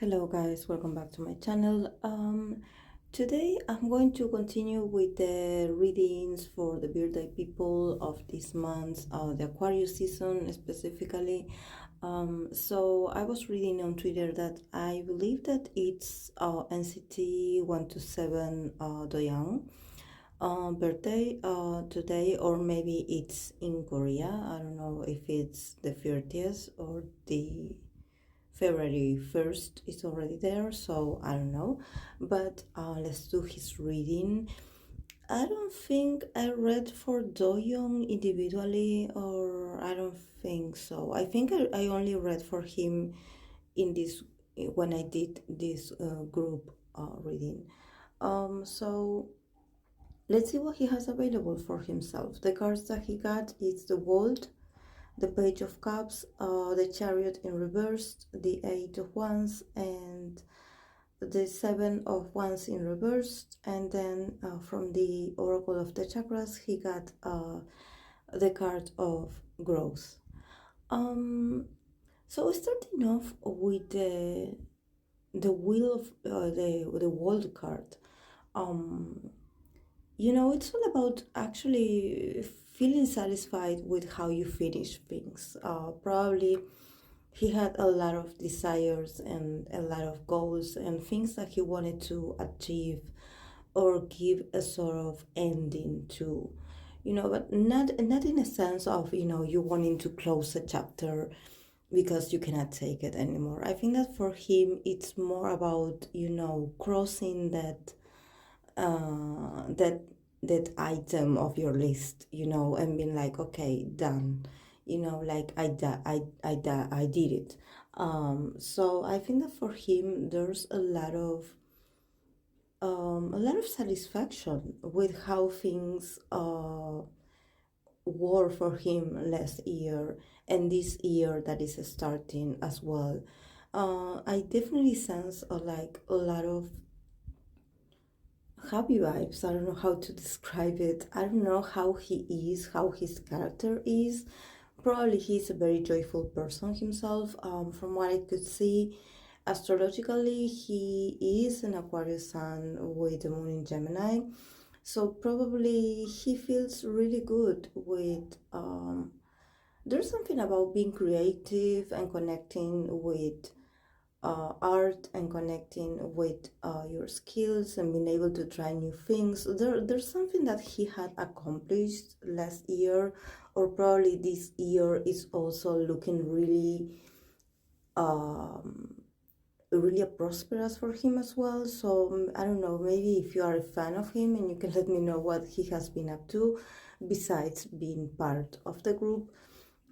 Hello guys, welcome back to my channel. Today I'm going to continue with the readings for the birthday people of this month, the Aquarius season specifically. So I was reading on Twitter that I believe that it's NCT 127 Doyoung birthday today, or maybe it's in Korea. I don't know if it's the 30th or the February 1st is already there, so I don't know. But let's do his reading. I don't think I read for Doyoung individually, or I don't think so. I think I only read for him in this when I did this group reading. So let's see what he has available for himself. The cards that he got is the World, the Page of Cups, the Chariot in reverse, the Eight of Wands, and the Seven of Wands in reverse. And then from the Oracle of the Chakras, he got the card of growth. So starting off with the Wheel of the World card. It's all about actually feeling satisfied with how you finish things. Probably he had a lot of desires and a lot of goals and things that he wanted to achieve or give a sort of ending to, but not in a sense of, you wanting to close a chapter because you cannot take it anymore. I think that for him it's more about, crossing that that item of your list, and being like, okay, done, like I did it. So I think that for him there's a lot of satisfaction with how things were for him last year and this year that is starting as well. I definitely sense like a lot of happy vibes. I don't know how to describe it. I don't know how he is, how his character is. Probably he's a very joyful person himself. From what I could see, astrologically, he is an Aquarius sun with the moon in Gemini. So probably he feels really good with. There's something about being creative and connecting with art and connecting with your skills and being able to try new things. There's something that he had accomplished last year, or probably this year is also looking um, really prosperous for him as well. So I don't know, maybe if you are a fan of him and you can let me know what he has been up to besides being part of the group.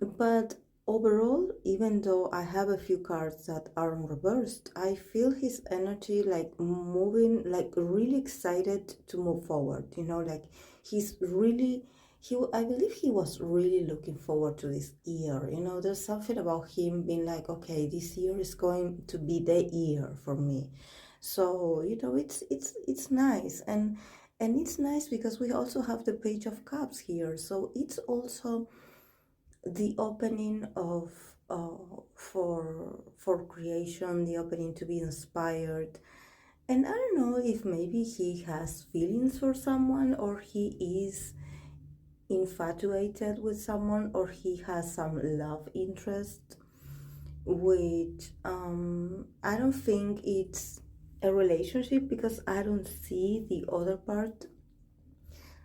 But overall, even though I have a few cards that are reversed, I feel his energy like moving, like really excited to move forward. Like he's really, I believe he was really looking forward to this year. There's something about him being like, okay, this year is going to be the year for me. So it's nice, and it's nice because we also have the Page of Cups here. So it's also the opening of for creation, the opening to be inspired. And I don't know if maybe he has feelings for someone, or he is infatuated with someone, or he has some love interest, which I don't think it's a relationship because I don't see the other part.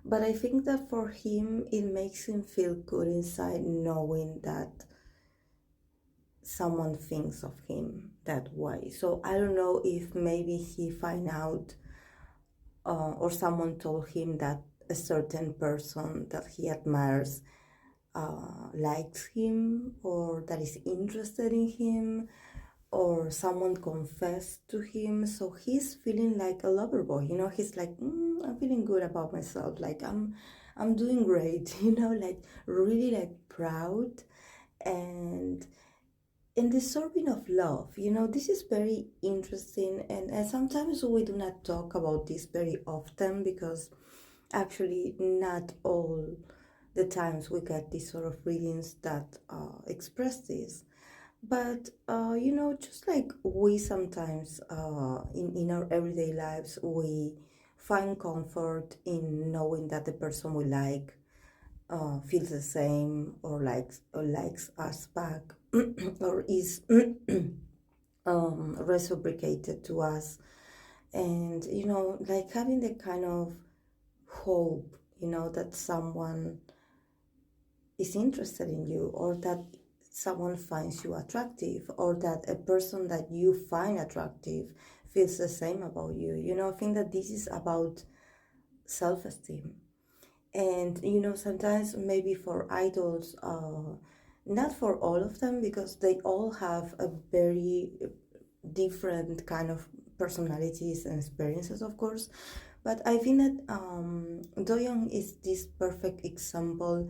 But I think that for him, it makes him feel good inside knowing that someone thinks of him that way. So I don't know if maybe he find out or someone told him that a certain person that he admires likes him, or that is interested in him, or someone confessed to him. So he's feeling like a lover boy. He's like, I'm feeling good about myself. Like I'm doing great. Like really like proud and deserving of love. This is very interesting, and sometimes we do not talk about this very often because actually not all the times we get these sort of readings that express this. But just like we sometimes in our everyday lives, we find comfort in knowing that the person we like feels the same or likes us back or is reciprocated to us, and like having the kind of hope, that someone is interested in you, or that someone finds you attractive, or that a person that you find attractive feels the same about you. I think that this is about self-esteem. And sometimes maybe for idols, not for all of them, because they all have a very different kind of personalities and experiences, of course. But I think that Doyoung is this perfect example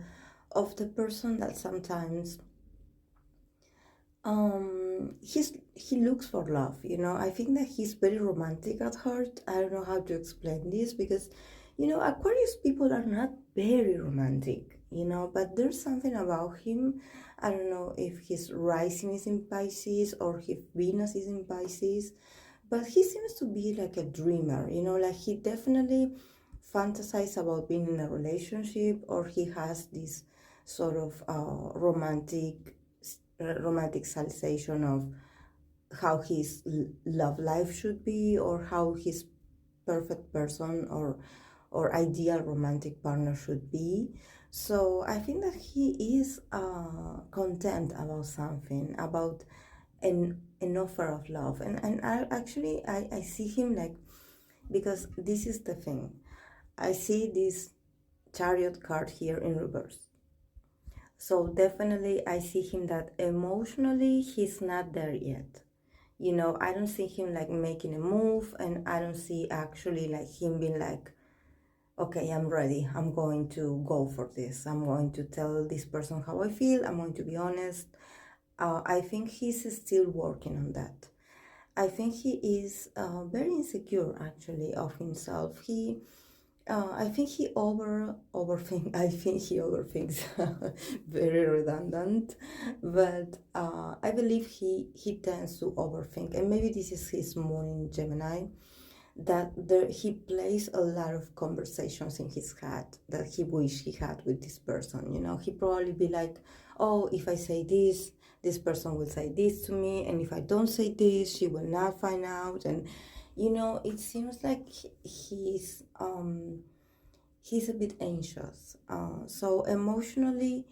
of the person that sometimes he looks for love. I think that he's very romantic at heart. I don't know how to explain this, because Aquarius people are not very romantic, but there's something about him. I don't know if his rising is in Pisces or if Venus is in Pisces, but he seems to be like a dreamer. Like he definitely fantasizes about being in a relationship, or he has this sort of romanticization of how his love life should be, or how his perfect person or ideal romantic partner should be. So I think that he is content about something, about an offer of love. And I see him like, because this is the thing, I see this Chariot card here in reverse. So definitely I see him that emotionally he's not there yet. I don't see him like making a move, and I don't see actually like him being like, okay, I'm ready. I'm going to go for this. I'm going to tell this person how I feel. I'm going to be honest. I think he's still working on that. I think he is very insecure actually of himself. I think he overthink. I think he overthinks. Very redundant, but I believe he tends to overthink, and maybe this is his moon in Gemini. That he plays a lot of conversations in his head that he wish he had with this person. He probably be like, oh, if I say this person will say this to me, and if I don't say this, she will not find out. And it seems like he's a bit anxious. So emotionally,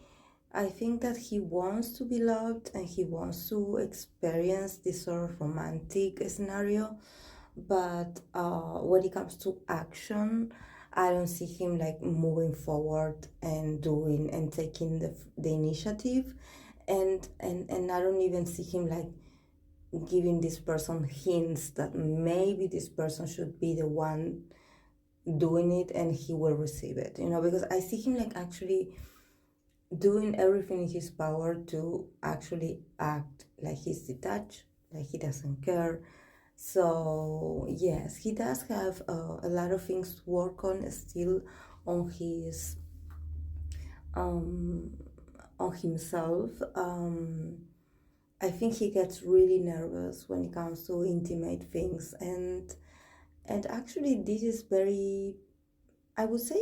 I think that he wants to be loved and he wants to experience this sort of romantic scenario. But when it comes to action, I don't see him like moving forward and doing and taking the initiative. And I don't even see him like giving this person hints that maybe this person should be the one doing it and he will receive it, because I see him like actually doing everything in his power to actually act like he's detached, like he doesn't care. So yes, he does have a lot of things to work on still on his um, on himself. I think he gets really nervous when it comes to intimate things, and actually this is very, I would say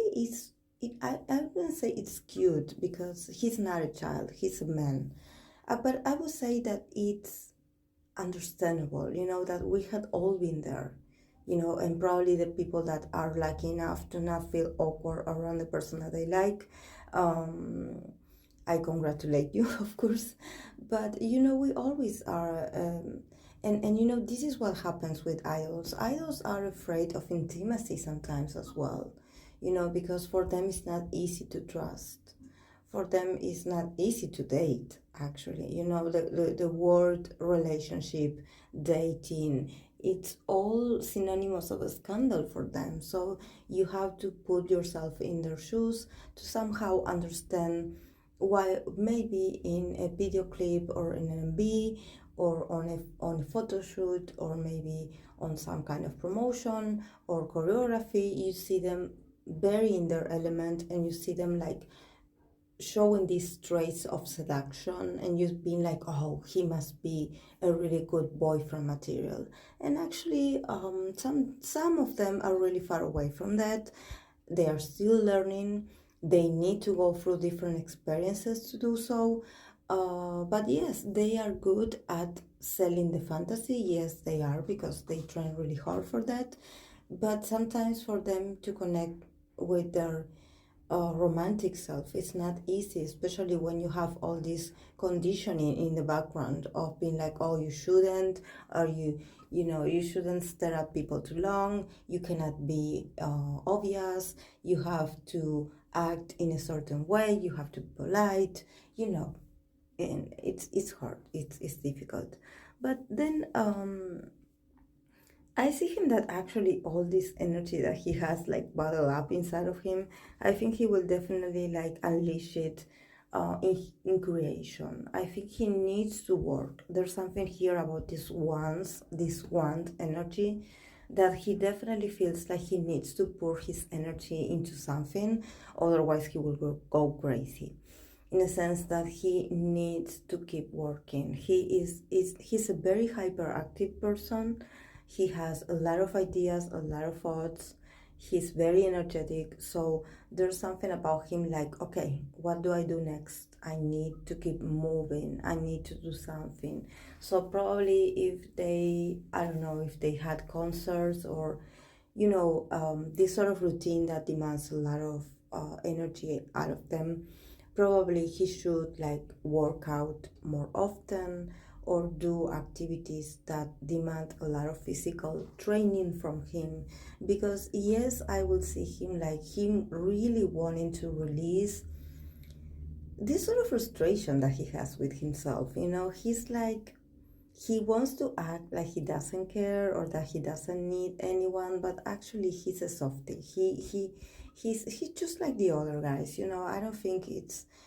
I wouldn't say it's cute, because he's not a child, he's a man. But I would say that it's understandable, that we had all been there, and probably the people that are lucky enough to not feel awkward around the person that they like. Um, I congratulate you, of course, but we always are. And this is what happens with idols. Idols are afraid of intimacy sometimes as well, because for them it's not easy to trust. For them it's not easy to date, actually. The word relationship, dating, it's all synonymous of a scandal for them. So you have to put yourself in their shoes to somehow understand why maybe in a video clip or in an MV or on a photo shoot, or maybe on some kind of promotion or choreography, you see them very in their element, and you see them like showing these traits of seduction, and you being like, oh, he must be a really good boyfriend material. And actually, some of them are really far away from that. They are still learning. They need to go through different experiences to do so. But yes, they are good at selling the fantasy. Yes, they are, because they train really hard for that. But sometimes for them to connect with their romantic self, it's not easy, especially when you have all this conditioning in the background of being like, oh, you shouldn't, or you shouldn't stare at people too long, you cannot be obvious, you have to act in a certain way, you have to be polite, and it's hard, it's difficult. But then I see him that actually all this energy that he has like bottled up inside of him, I think he will definitely like unleash it in creation. I think he needs to work. There's something here about this want energy, that he definitely feels like he needs to pour his energy into something, otherwise he will go crazy. In a sense that he needs to keep working. He's a very hyperactive person. He has a lot of ideas, a lot of thoughts. He's very energetic. So there's something about him like, okay, what do I do next? I need to keep moving. I need to do something. So probably if I don't know, if they had concerts or, this sort of routine that demands a lot of energy out of them, probably he should like work out more often or do activities that demand a lot of physical training from him, because yes, I will see him like him really wanting to release this sort of frustration that he has with himself. He's like, he wants to act like he doesn't care or that he doesn't need anyone, but actually he's a softie. He's just like the other guys. I don't think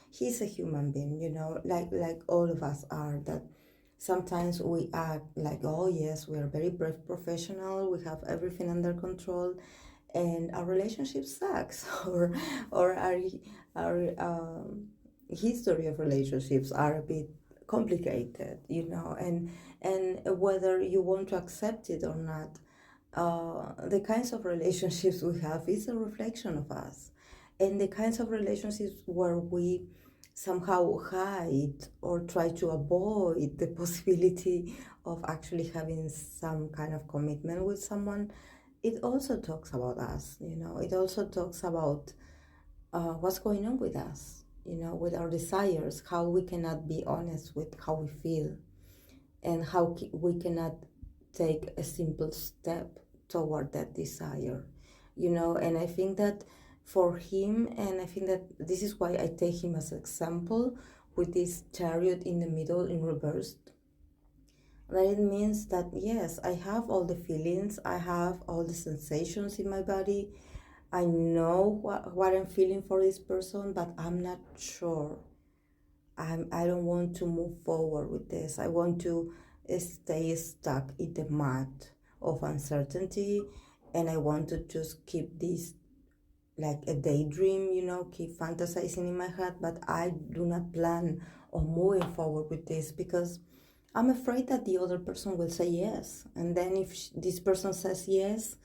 he's a human being. Like all of us are. That sometimes we act like, oh yes, we are very professional. We have everything under control, and our relationship sucks, or our history of relationships are a bit complicated, and whether you want to accept it or not, the kinds of relationships we have is a reflection of us, and the kinds of relationships where we somehow hide or try to avoid the possibility of actually having some kind of commitment with someone, it also talks about us. It also talks about what's going on with us, with our desires, how we cannot be honest with how we feel, and how we cannot take a simple step toward that desire, and I think that for him, and I think that this is why I take him as an example with this chariot in the middle in reverse, that it means that yes, I have all the feelings, I have all the sensations in my body, I know what I'm feeling for this person, but I'm not sure. I don't want to move forward with this. I want to stay stuck in the mud of uncertainty, and I want to just keep this like a daydream, keep fantasizing in my head, but I do not plan on moving forward with this because I'm afraid that the other person will say yes. And then if this person says yes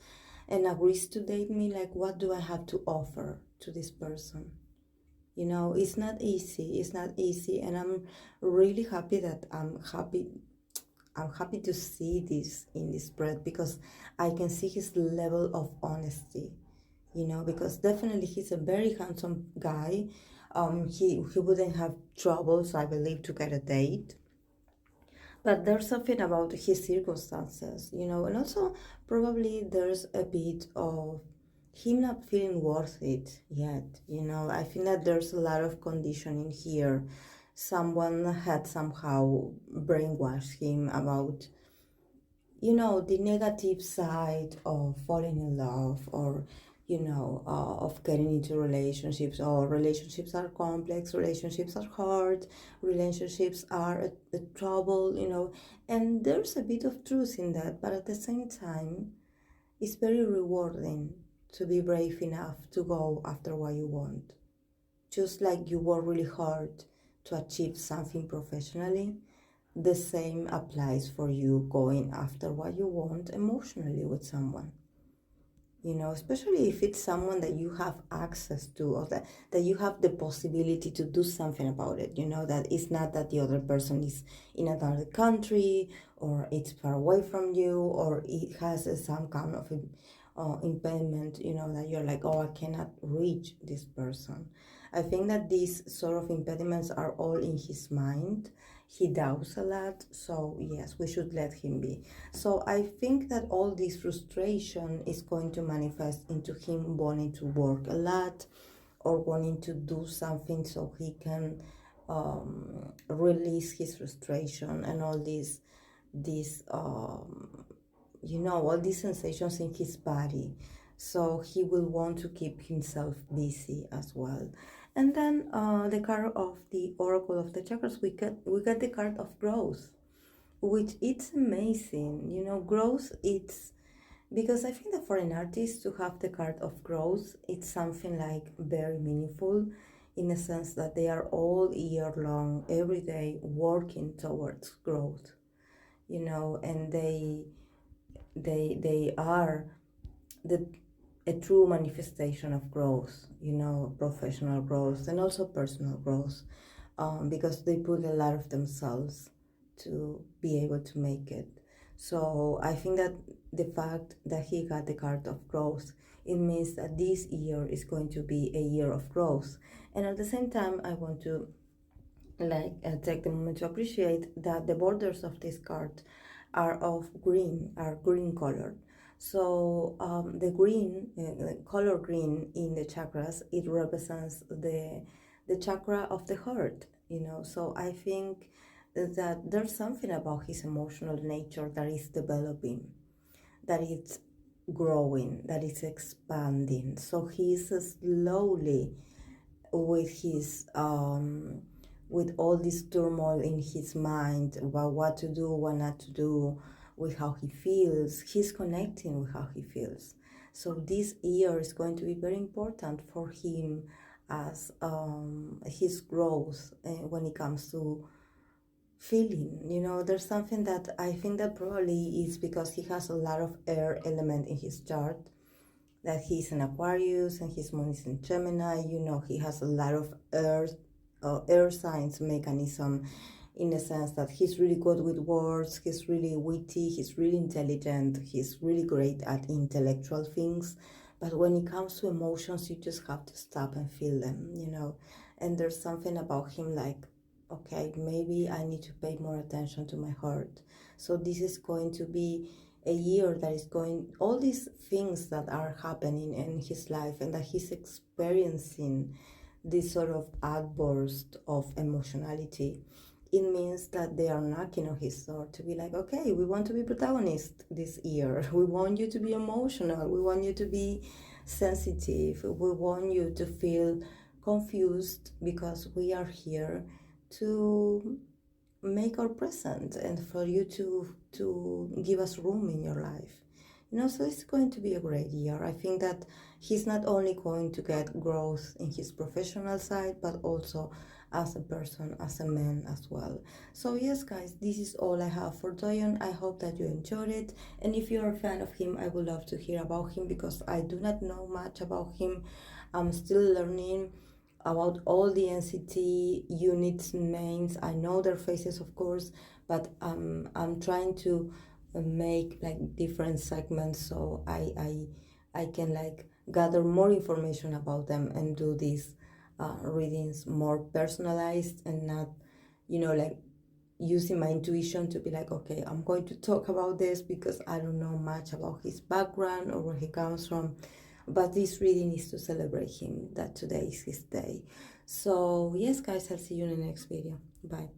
and agrees to date me, like, what do I have to offer to this person? It's not easy. It's not easy. And I'm really happy that I'm happy to see this in this spread, because I can see his level of honesty, because definitely he's a very handsome guy. He wouldn't have troubles, I believe, to get a date. But there's something about his circumstances, and also probably there's a bit of him not feeling worth it yet, I think that there's a lot of conditioning here. Someone had somehow brainwashed him about, the negative side of falling in love, or of getting into relationships, or relationships are complex, relationships are hard, relationships are a trouble, and there's a bit of truth in that, but at the same time it's very rewarding to be brave enough to go after what you want. just like you work really hard to achieve something professionally, the same applies for you going after what you want emotionally with someone. Especially if it's someone that you have access to, or that you have the possibility to do something about it. That it's not that the other person is in another country, or it's far away from you, or it has some kind of impediment, that you're like, oh, I cannot reach this person. I think that these sort of impediments are all in his mind. He doubts a lot, so yes, we should let him be. So I think that all this frustration is going to manifest into him wanting to work a lot, or wanting to do something so he can release his frustration and all these all these sensations in his body. So he will want to keep himself busy as well. And then the card of the Oracle of the Chakras, we get the card of growth, which it's amazing. Growth, it's because I think that for an artist to have the card of growth, it's something like very meaningful, in the sense that they are all year long, every day working towards growth, and they are the a true manifestation of growth, professional growth and also personal growth, because they put a lot of themselves to be able to make it. So I think that the fact that he got the card of growth, it means that this year is going to be a year of growth. And at the same time, I want to take the moment to appreciate that the borders of this card are green colored. So the green, color green in the chakras, it represents the chakra of the heart. So I think that there's something about his emotional nature that is developing, that it's growing, that it's expanding. So he's slowly, with his with all this turmoil in his mind about what to do, what not to do, with how he feels, he's connecting with how he feels. So this year is going to be very important for him, as his growth when it comes to feeling. There's something that I think that probably is because he has a lot of air element in his chart, that he's an Aquarius and his moon is in Gemini. He has a lot of air signs mechanism, in the sense that he's really good with words, he's really witty, he's really intelligent, he's really great at intellectual things. But when it comes to emotions, you just have to stop and feel them, And there's something about him like, okay, maybe I need to pay more attention to my heart. So this is going to be a year that is going, all these things that are happening in his life and that he's experiencing this sort of outburst of emotionality, it means that they are knocking on his door to be like, okay, we want to be protagonist this year. We want you to be emotional. We want you to be sensitive. We want you to feel confused, because we are here to make our present and for you to give us room in your life. So it's going to be a great year. I think that he's not only going to get growth in his professional side, but also as a person, as a man as well. So yes, guys, this is all I have for Doyoung. I hope that you enjoyed it, and if you're a fan of him, I would love to hear about him, because I do not know much about him. I'm still learning about all the NCT units names. I know their faces, of course, but I'm trying to make like different segments, so I can like gather more information about them and do these readings more personalized, and not like using my intuition to be like, okay, I'm going to talk about this because I don't know much about his background or where he comes from. But this reading is to celebrate him, that today is his day. So yes, guys, I'll see you in the next video. Bye.